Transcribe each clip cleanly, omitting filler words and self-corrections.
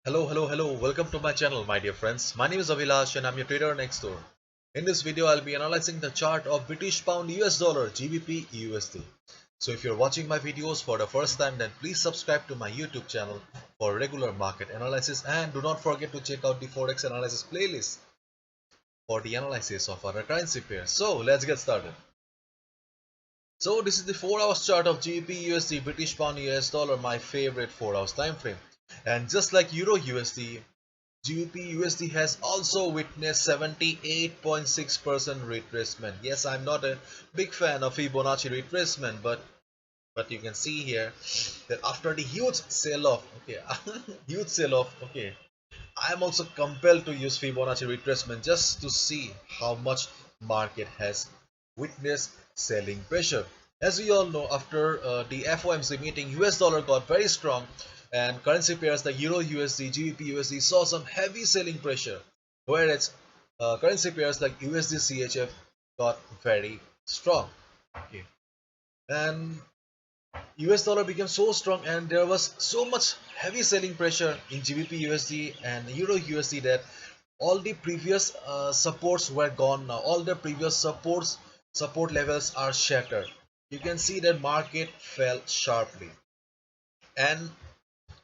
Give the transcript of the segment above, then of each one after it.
Hello. Welcome to my channel, my dear friends. My name is Avilash and I'm your trader next door. In this video, I'll be analyzing the chart of British Pound US Dollar GBP USD. So if you're watching my videos for the first time, then please subscribe to my YouTube channel for regular market analysis and do not forget to check out the Forex Analysis playlist for the analysis of other currency pairs. So let's get started. So this is the 4 hours chart of GBP USD British Pound US Dollar, my favorite 4 hours time frame. And just like Euro USD, GBP USD has also witnessed 78.6% retracement. Yes, I'm not a big fan of Fibonacci retracement, but you can see here that after the huge sell-off, okay, huge sell-off, okay, I am also compelled to use Fibonacci retracement just to see how much market has witnessed selling pressure. As we all know, after the FOMC meeting, US dollar got very strong and currency pairs like Euro USD, GBP USD saw some heavy selling pressure, whereas currency pairs like USD CHF got very strong. Okay. And US dollar became so strong and there was so much heavy selling pressure in GBP USD and Euro USD that all the previous supports were gone now. All the previous support levels are shattered. You can see that market fell sharply. And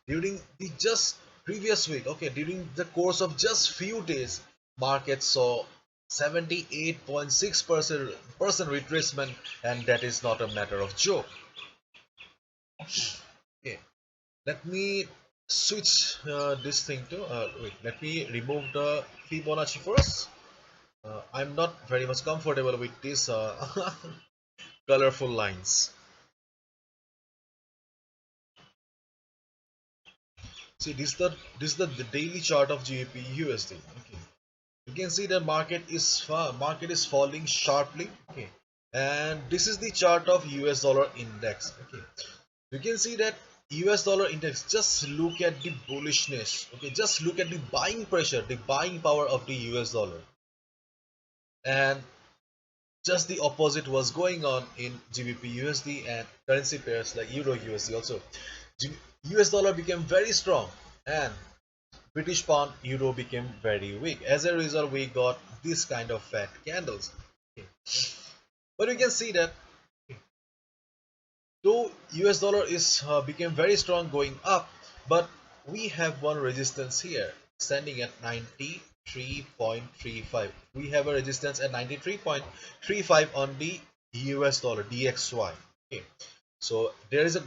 during the just previous week, okay, during the course of just few days, market saw 78.6% retracement, and that is not a matter of joke. Okay, let me switch this thing to wait, let me remove the Fibonacci first. I'm not very much comfortable with these colorful lines. See, this is the daily chart of GBP USD. Okay, you can see the market is falling sharply. Okay, and this is the chart of US dollar index. Okay, you can see that US dollar index, just look at the bullishness. Okay, just look at the buying pressure, the buying power of the US dollar, and just the opposite was going on in GBP USD and currency pairs like Euro USD also. US dollar became very strong and British pound euro became very weak. As a result, we got this kind of fat candles. Okay. But we can see that though US dollar is became very strong going up, but we have one resistance here standing at 93.35. We have a resistance at 93.35 on the US dollar DXY. Okay, so there is a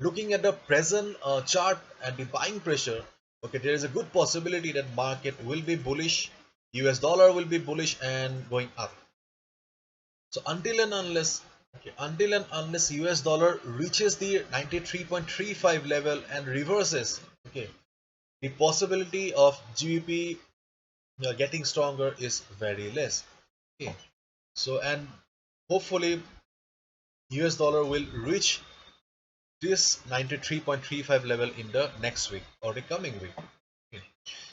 looking at the present chart and the buying pressure. Okay, there is a good possibility that market will be bullish, US dollar will be bullish and going up. So until and unless US dollar reaches the 93.35 level and reverses, okay, the possibility of GBP getting stronger is very less. Okay, so and hopefully US dollar will reach this 93.35 level in the next week or the coming week. Okay.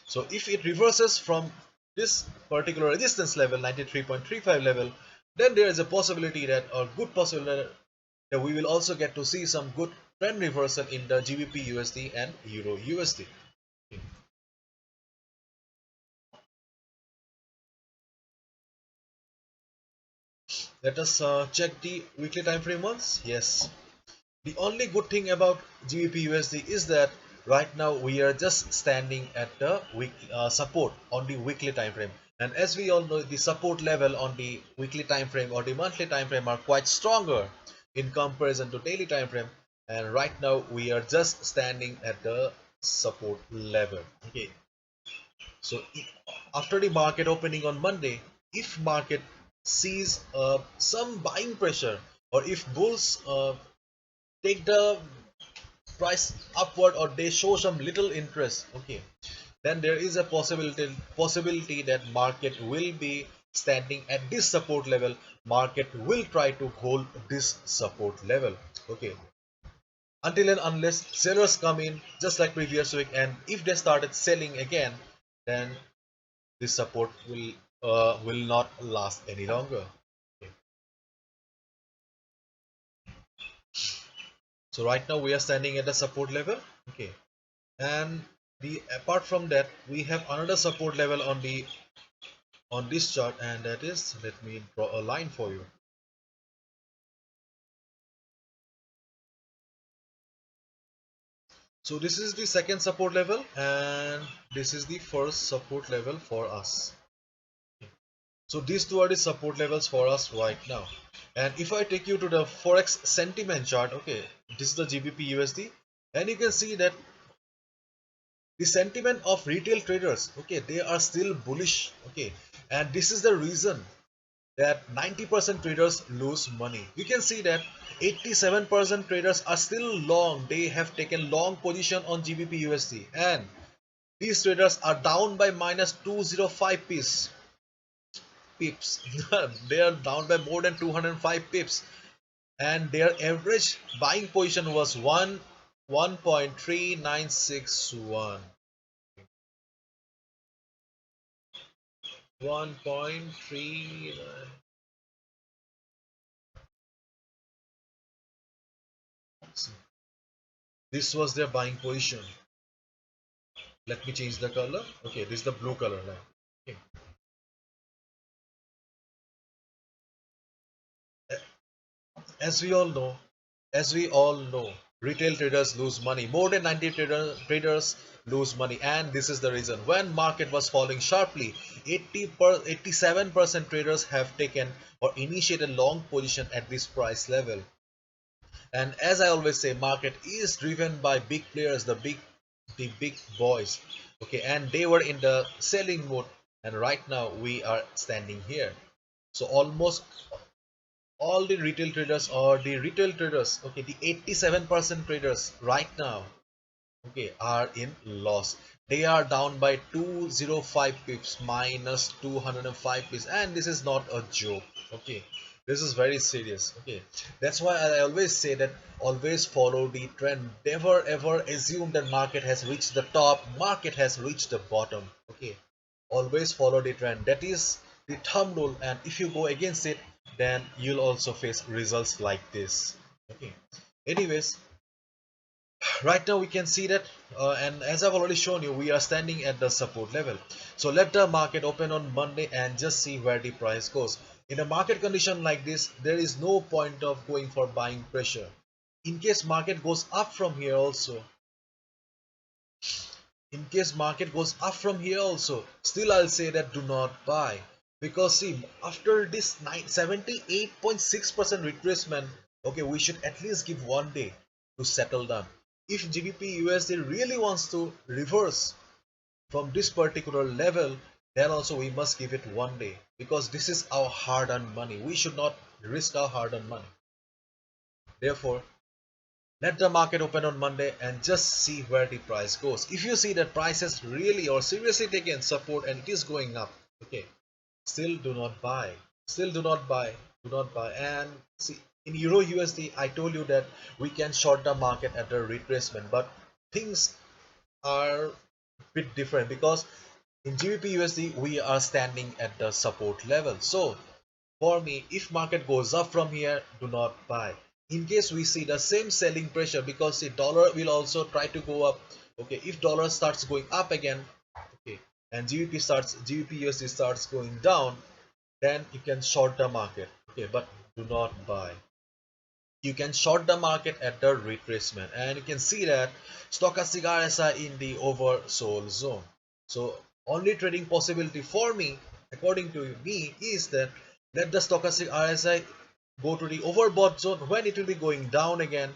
So if it reverses from this particular resistance level, 93.35 level, then there is a possibility that, or good possibility that we will also get to see some good trend reversal in the GBP USD and Euro USD. Okay. Let us check the weekly time frame once. Yes. The only good thing about GBP USD is that right now we are just standing at the week support on the weekly time frame, and as we all know, the support level on the weekly time frame or the monthly time frame are quite stronger in comparison to daily time frame, and right now we are just standing at the support level. Okay, so after the market opening on Monday, if market sees some buying pressure, or if bulls take the price upward or they show some little interest, okay, then there is a possibility that market will be standing at this support level. Market will try to hold this support level. Okay, until and unless sellers come in just like previous week, and if they started selling again, then this support will not last any longer. Okay. So right now we are standing at the support level. Okay, And the apart from that, we have another support level on this chart, and that is, let me draw a line for you. So this is the second support level, and this is the first support level for us. So these two are the support levels for us right now. And if I take you to the Forex Sentiment chart, okay, this is the GBP USD, and you can see that the sentiment of retail traders, okay, they are still bullish, okay, and this is the reason that 90% traders lose money. You can see that 87% traders are still long. They have taken long position on GBP USD, and these traders are down by minus 205 pips. They are down by more than 205 pips, and their average buying position was 1.3961. 1.3. This was their buying position. Let me change the color. Okay, this is the blue color now. Okay. As we all know, retail traders lose money. More than 90 traders lose money, and this is the reason. When market was falling sharply, 87% traders have taken or initiated long position at this price level. And as I always say, market is driven by big players, the big boys. Okay, and they were in the selling mode, and right now we are standing here. So almost all the retail traders, okay, the 87% traders right now, okay, are in loss. They are down by 205 pips, minus 205 pips, and this is not a joke. Okay, this is very serious. Okay, that's why I always say that always follow the trend. Never ever assume that market has reached the top, market has reached the bottom. Okay, always follow the trend. That is the thumb rule, and if you go against it, then you'll also face results like this. Okay, anyways, right now we can see that, and as I've already shown you, we are standing at the support level. So let the market open on Monday and just see where the price goes. In a market condition like this, there is no point of going for buying pressure. In case market goes up from here also, still I'll say that do not buy, because see, after this 78.6% retracement, okay, we should at least give one day to settle down. If GBP USD really wants to reverse from this particular level, then also we must give it one day, because this is our hard-earned money. We should not risk our hard-earned money. Therefore, let the market open on Monday and just see where the price goes. If you see that price has really or seriously taken support and it is going up, okay, still do not buy. Still do not buy. Do not buy. And see, in Euro USD, I told you that we can short the market at the retracement, but things are a bit different, because in GBP USD we are standing at the support level. So for me, if market goes up from here, do not buy. In case we see the same selling pressure, because the dollar will also try to go up. Okay, if dollar starts going up again, okay, and GBP USD starts going down, then you can short the market. Okay, but do not buy. You can short the market at the retracement, and you can see that stochastic RSI in the oversold zone. So only trading possibility for me, according to me, is that let the stochastic RSI go to the overbought zone. When it will be going down again,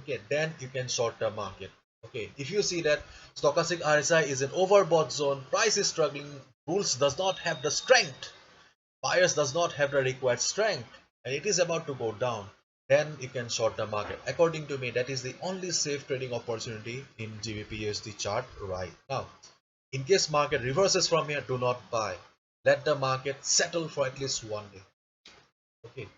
okay, then you can short the market. Okay, if you see that stochastic RSI is in overbought zone, price is struggling, bulls does not have the strength, buyers does not have the required strength, and it is about to go down, then you can short the market. According to me, that is the only safe trading opportunity in GBP USD chart right now. In case market reverses from here, do not buy. Let the market settle for at least one day. Okay,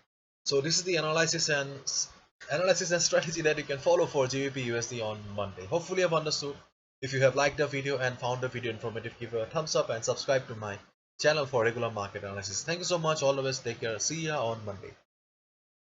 so this is the analysis and strategy that you can follow for GBP USD on Monday. Hopefully you've understood. If you have liked the video and found the video informative, give it a thumbs up and subscribe to my channel for regular market analysis. Thank you so much. All the best. Take care. See ya on Monday.